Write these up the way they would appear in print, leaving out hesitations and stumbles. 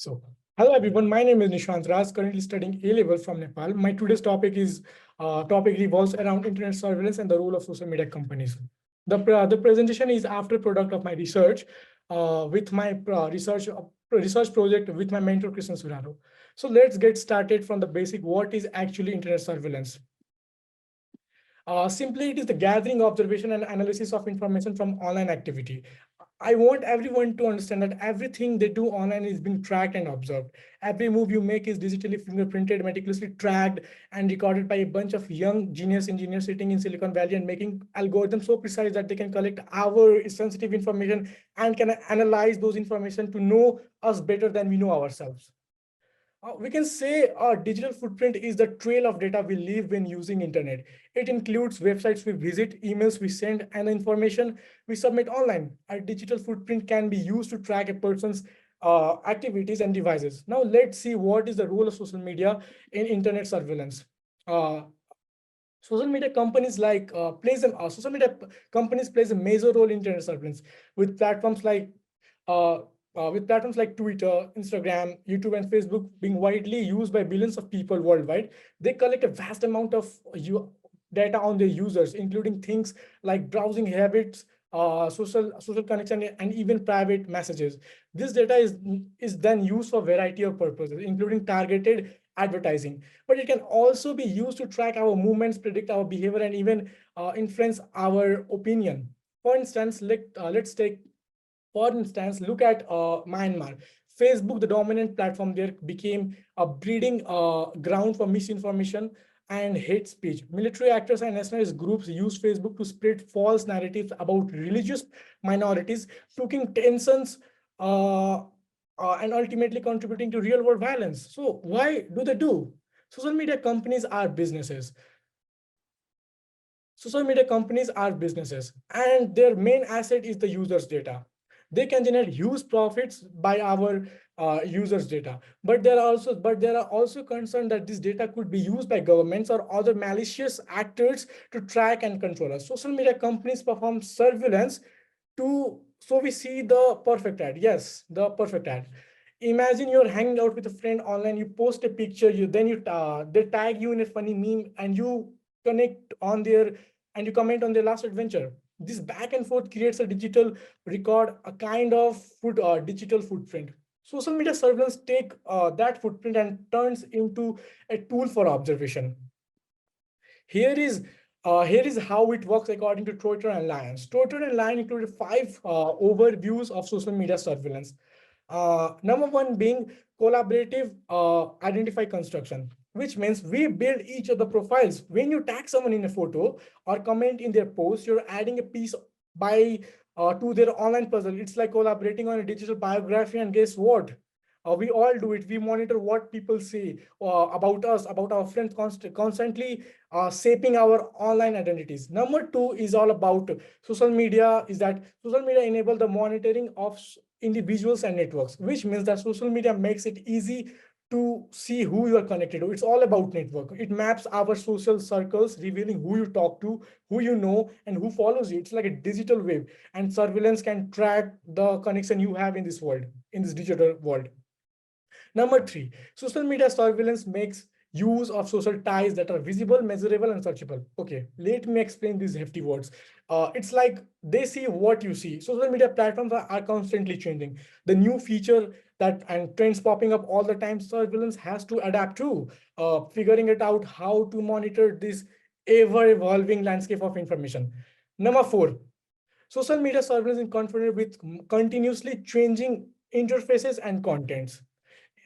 So, hello everyone. My name is Nishant, currently studying A level from Nepal. My today's topic revolves around internet surveillance and the role of social media companies. The presentation is after product of my research with my research project with my mentor Krishna Suraro. So let's get started from the basic. What is actually internet surveillance? Simply, it is the gathering, observation, and analysis of information from online activity. I want everyone to understand that everything they do online is being tracked and observed. Every move you make is digitally fingerprinted, meticulously tracked, and recorded by a bunch of young genius engineers sitting in Silicon Valley and making algorithms so precise that they can collect our sensitive information and can analyze those information to know us better than we know ourselves. We can say our digital footprint is the trail of data we leave when using internet. It includes websites we visit, emails we send, and information we submit online. Our digital footprint can be used to track a person's activities and devices. Now let's see what is the role of social media in internet surveillance. Uh, social media companies like plays a social media companies plays a major role in internet surveillance with platforms like uh, Twitter, Instagram, YouTube, and Facebook being widely used by billions of people worldwide. They collect a vast amount of data on their users, including things like browsing habits, social connection, and even private messages. This data is then used for a variety of purposes, including targeted advertising. But it can also be used to track our movements, predict our behavior, and even influence our opinion. For instance, let's take for instance, look at Myanmar. Facebook, the dominant platform there, became a breeding ground for misinformation and hate speech. Military actors and nationalist groups use Facebook to spread false narratives about religious minorities, stoking tensions uh, and ultimately contributing to real world violence. So, why do they do? Social media companies are businesses. Social media companies are businesses, and their main asset is the user's data. They can generate huge profits by our users' data, but there are also concerned that this data could be used by governments or other malicious actors to track and control us. Social media companies perform surveillance to so we see the perfect ad. Yes, the perfect ad. Imagine you're hanging out with a friend online. You post a picture. They tag you in a funny meme, and you connect on their and you comment on their last adventure. This back and forth creates a digital record, a kind of digital footprint. Social media surveillance take that footprint and turns into a tool for observation. Here is here is how it works according to Trotter and Lyons. Trotter and Lyon included five overviews of social media surveillance. Number one being collaborative identify construction, which means we build each of the profiles. When you tag someone in a photo or comment in their post, you're adding a piece by to their online puzzle. It's like collaborating on a digital biography. And guess what? We all do it. We monitor what people say about us, about our friends, constantly shaping our online identities. Number two is all about social media. Is that social media enable the monitoring of individuals and networks, which means that social media makes it easy to see who you are connected to. It's all about network. It maps our social circles, revealing who you talk to, who you know, and who follows you. It's like a digital web, and surveillance can track the connection you have in this world, in this digital world. Number three, social media surveillance makes use of social ties that are visible, measurable, and searchable. Okay, let me explain these hefty words. It's like they see what you see. Social media platforms are constantly changing. The new feature that and trends popping up all the time, surveillance has to adapt to, figuring it out how to monitor this ever-evolving landscape of information. Number four, social media surveillance is confronted with continuously changing interfaces and contents.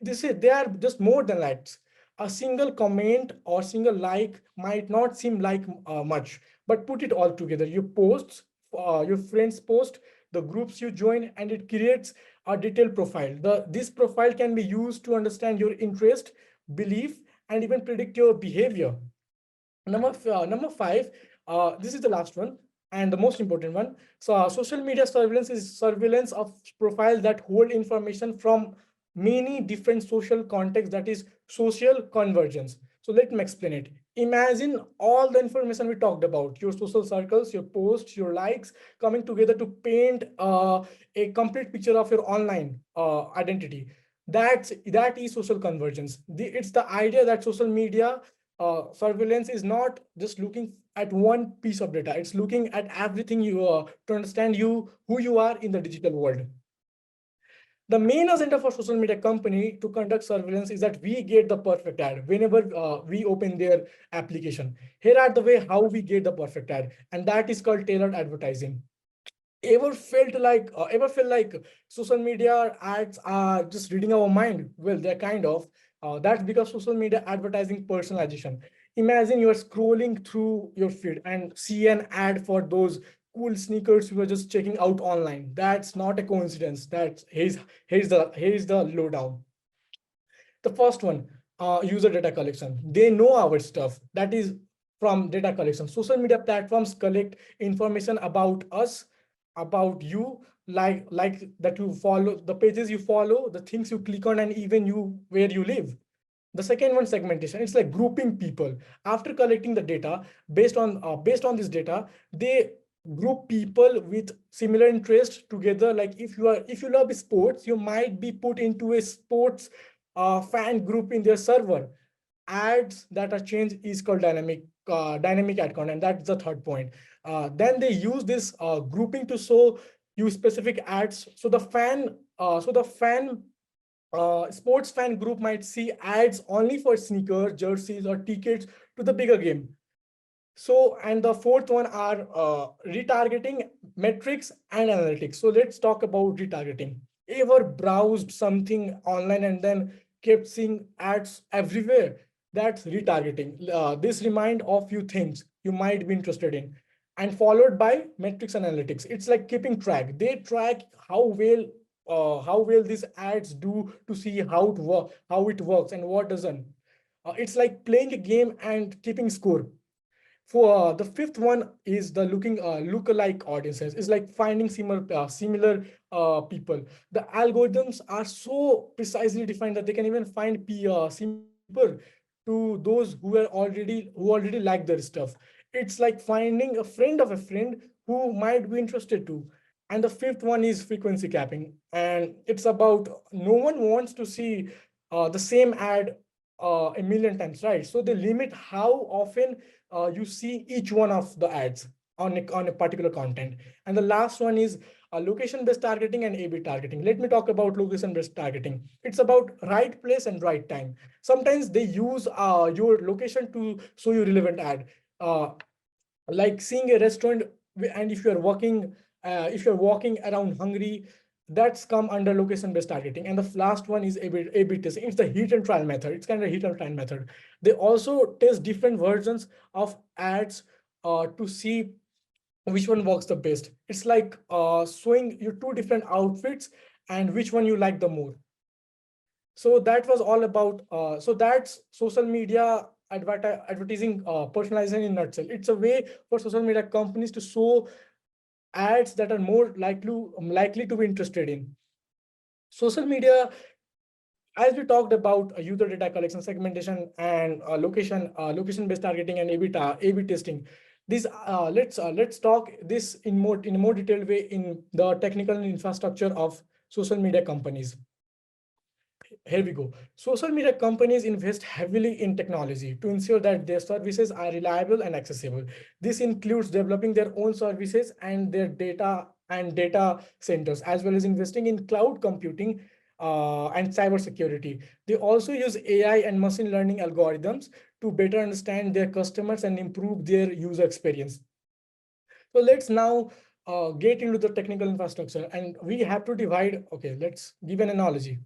They are just more than likes. A single comment or single like might not seem like much, but put it all together. Your posts, your friends post, the groups you join, and it creates a detailed profile. This profile can be used to understand your interest, belief, and even predict your behavior. Number five, this is the last one and the most important one. So social media surveillance is surveillance of profiles that hold information from many different social contexts, that is social convergence. So let me explain it. Imagine all the information we talked about, your social circles, your posts, your likes, coming together to paint a complete picture of your online identity. That is social convergence. It's the idea that social media surveillance is not just looking at one piece of data. It's looking at everything you to understand you who you are in the digital world. The main agenda for social media company to conduct surveillance is that we get the perfect ad whenever we open their application. Here are the way how we get the perfect ad, and that is called tailored advertising. Ever felt like social media ads are just reading our mind? Well, they're kind of. That's because social media advertising personalization. Imagine you're scrolling through your feed and see an ad for those cool sneakers you were just checking out online. That's not a coincidence. That's here's the lowdown. The first one, user data collection. They know our stuff. That is from data collection. Social media platforms collect information about us, about you, like that you follow, the pages you follow, the things you click on, and even you where you live. The second one, segmentation. It's like grouping people. After collecting the data, based on this data, they group people with similar interests together. Like if you love sports, you might be put into a sports fan group in their server. Ads that are changed is called dynamic ad content. That's the third point. Then they use this grouping to show you specific ads. So the sports fan group might see ads only for sneakers, jerseys, or tickets to the bigger game. So, and the fourth one are retargeting metrics and analytics. So let's talk about retargeting. Ever browsed something online and then kept seeing ads everywhere? That's retargeting. This remind of you things you might be interested in, and followed by metrics analytics. It's like keeping track. They track how well these ads do to see how it works and what doesn't. It's like playing a game and keeping score. For the fifth one is the lookalike audiences. It's like finding similar people. The algorithms are so precisely defined that they can even find similar people to those who already like their stuff. It's like finding a friend of a friend who might be interested too. And the fifth one is frequency capping, and it's about no one wants to see the same ad a million times, right? So they limit how often you see each one of the ads on a particular content. And the last one is location-based targeting and A/B targeting. Let me talk about location-based targeting. It's about right place and right time. Sometimes they use your location to show you relevant ad. Like seeing a restaurant, and if you're walking around hungry, that's come under location-based targeting. And the last one is A/B testing. It's the heat and trial method. It's kind of a heat and trial method. They also test different versions of ads to see which one works the best. It's like showing you two different outfits and which one you like the more. So that was all about, so that's social media advertising personalization in a nutshell. It's a way for social media companies to show ads that are more likely to be interested in. Social media, as we talked about user data collection, segmentation, and location-based targeting and A/B testing. Let's talk this in a more detailed way in the technical infrastructure of social media companies. Here we go. Social media companies invest heavily in technology to ensure that their services are reliable and accessible. This includes developing their own services and their data centers, as well as investing in cloud computing and cybersecurity. They also use AI and machine learning algorithms to better understand their customers and improve their user experience. So let's now get into the technical infrastructure, and we have to divide. Okay, let's give an analogy.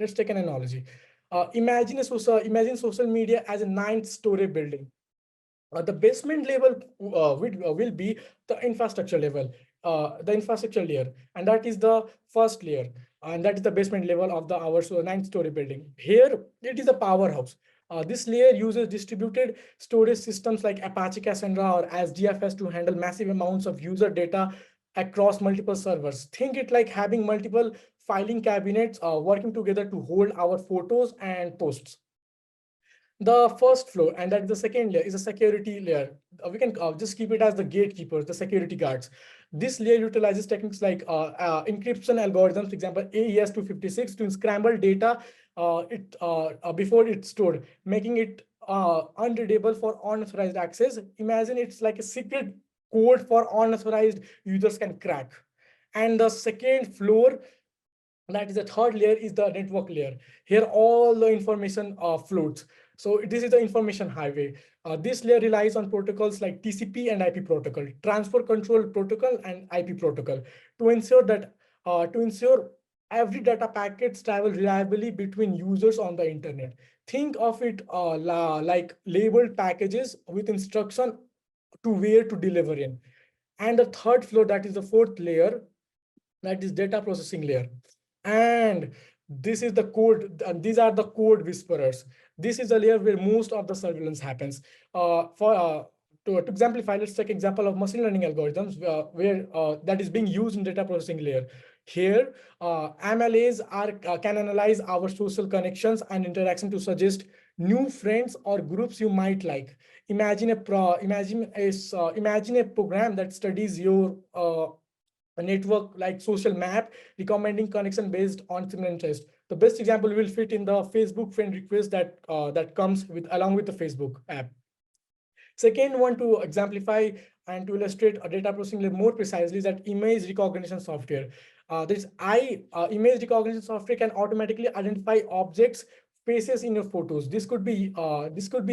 Let's take an analogy. Imagine social media as a ninth-story building. The basement level will be the infrastructure level, the infrastructure layer, and that is the first layer, and that is the basement level of our ninth-story building. Here, it is a powerhouse. This layer uses distributed storage systems like Apache Cassandra or SDFS to handle massive amounts of user data across multiple servers. Think it like having multiple filing cabinets working together to hold our photos and posts. The first floor, and that the second layer is a security layer. We can just keep it as the gatekeepers, the security guards. This layer utilizes techniques like encryption algorithms, for example, AES 256, to scramble data before it's stored, making it unreadable for unauthorized access. Imagine it's like a secret code for unauthorized users can crack. And the second floor, that is the third layer, is the network layer. Here all the information floats. So this is the information highway. This layer relies on protocols like TCP and IP protocol, transfer control protocol, and IP protocol, to ensure that every data packets travel reliably between users on the internet. Think of it like labeled packages with instruction to where to deliver in. And the third floor, that is the fourth layer, that is data processing layer. And this is the code, and these are the code whisperers. This is the layer where most of the surveillance happens. To exemplify, let's take example of machine learning algorithms where that is being used in data processing layer. Here, MLAs can analyze our social connections and interaction to suggest new friends or groups you might like. Imagine a program that studies your a network like social map, recommending connection based on similar interest. The best example will fit in the Facebook friend request that comes with along with the Facebook app. Second one, to exemplify and to illustrate a data processing more precisely, is that image recognition software. Image recognition software can automatically identify objects, faces in your photos. This could be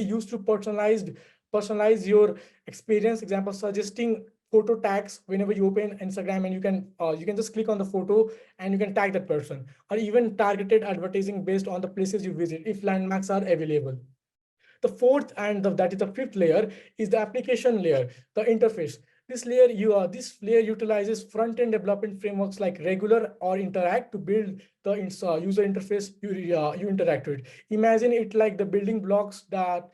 used to personalize your experience. Example, suggesting photo tags whenever you open Instagram, and you can just click on the photo and you can tag that person, or even targeted advertising based on the places you visit if landmarks are available. The fourth and that is the fifth layer is the application layer, the interface. This layer utilizes front-end development frameworks like Regular or Interact to build the user interface you interact with. Imagine it like the building blocks that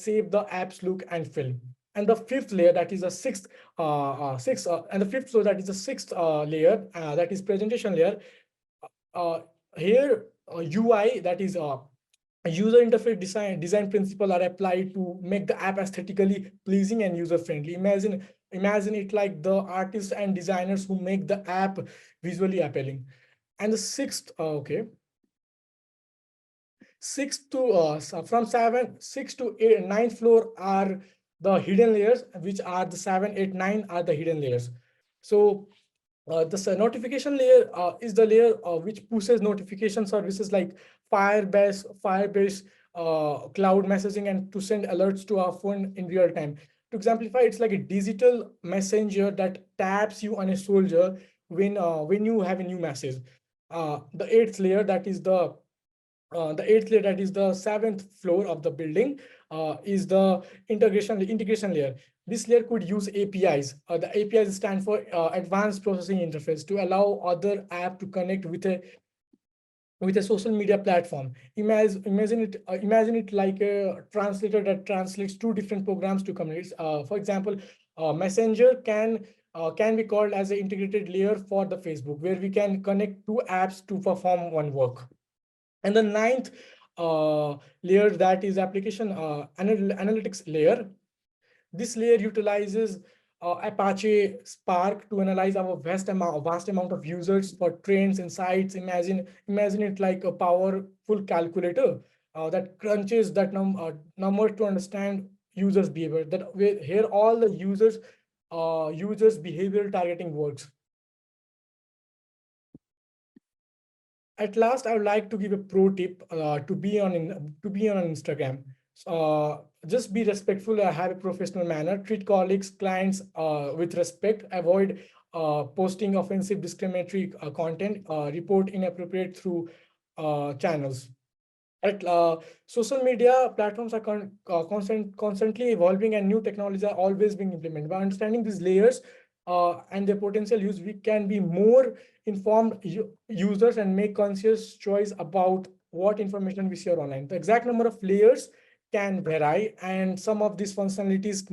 shape the app's look and feel. And the fifth layer, that is the and the fifth, so that is the sixth layer, that is presentation layer. Uh, Here, UI, that is user interface design principle are applied to make the app aesthetically pleasing and user friendly. Imagine it like the artists and designers who make the app visually appealing. And the six to eight, ninth floor are the hidden layers, which are the 7, 8, 9 are the hidden layers. So the notification layer is the layer which pushes notification services like Firebase, cloud messaging, and to send alerts to our phone in real time. To exemplify, it's like a digital messenger that taps you on a soldier when you have a new message. The eighth layer, that is the seventh floor of the building, is the integration layer. This layer could use APIs. The APIs stand for Advanced Processing Interface, to allow other app to connect with a social media platform. Imagine it like a translator that translates two different programs to communicate. For example, Messenger can be called as an integrated layer for the Facebook, where we can connect two apps to perform one work. And the ninth layer, that is application analytics layer. This layer utilizes Apache Spark to analyze our vast amount of users for trends, insights. Imagine it like a powerful calculator that crunches that number to understand users' behavior. Here all the users' behavioral targeting works. At last, I would like to give a pro tip to be on Instagram. Just be respectful, have a professional manner, treat colleagues, clients with respect, avoid posting offensive, discriminatory content, report inappropriate through channels. Social media platforms are constantly evolving, and new technologies are always being implemented. By understanding these layers and their potential use, we can be more informed users and make conscious choice about what information we share online. The exact number of layers can vary, and some of these functionalities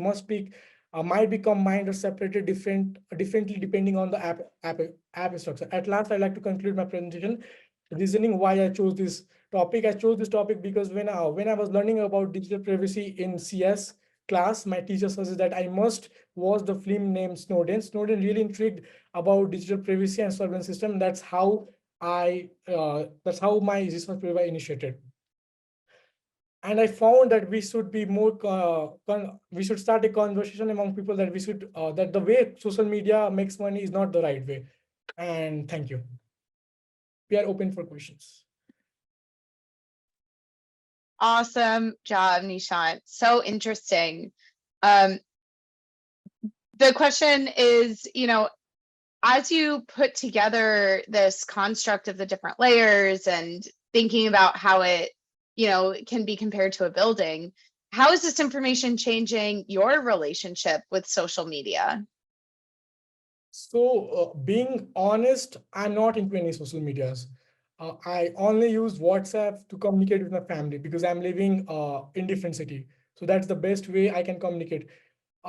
might be combined or separated differently depending on the app structure. At last, I'd like to conclude my presentation. reasoning why I chose this topic. I chose this topic because when I was learning about digital privacy in CS class, my teacher suggested that I must watch the film named Snowden. Snowden really intrigued about digital privacy and surveillance system. That's how my research paper initiated. And I found that we should be more we should start a conversation among people that that the way social media makes money is not the right way. And thank you. We are open for questions. Awesome job, Nishant. So interesting. The question is, as you put together this construct of the different layers and thinking about how it, can be compared to a building, how is this information changing your relationship with social media? So, being honest, I'm not into any social medias. I only use WhatsApp to communicate with my family because I'm living in different city. So that's the best way I can communicate.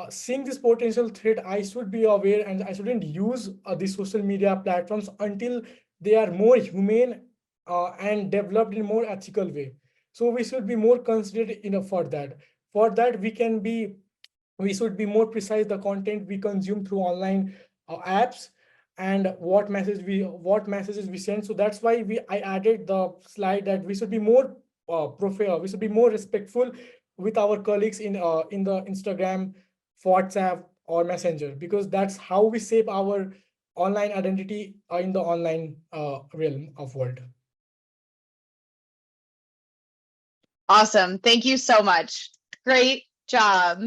Seeing this potential threat, I should be aware and I shouldn't use the social media platforms until they are more humane and developed in a more ethical way. So we should be more considerate for that. For that, we should be more precise the content we consume through online apps and what messages we send. So that's why I added the slide that we should be more we should be more respectful with our colleagues in the Instagram, WhatsApp, or Messenger, because that's how we shape our online identity in the online realm of world. Awesome. Thank you so much. Great job.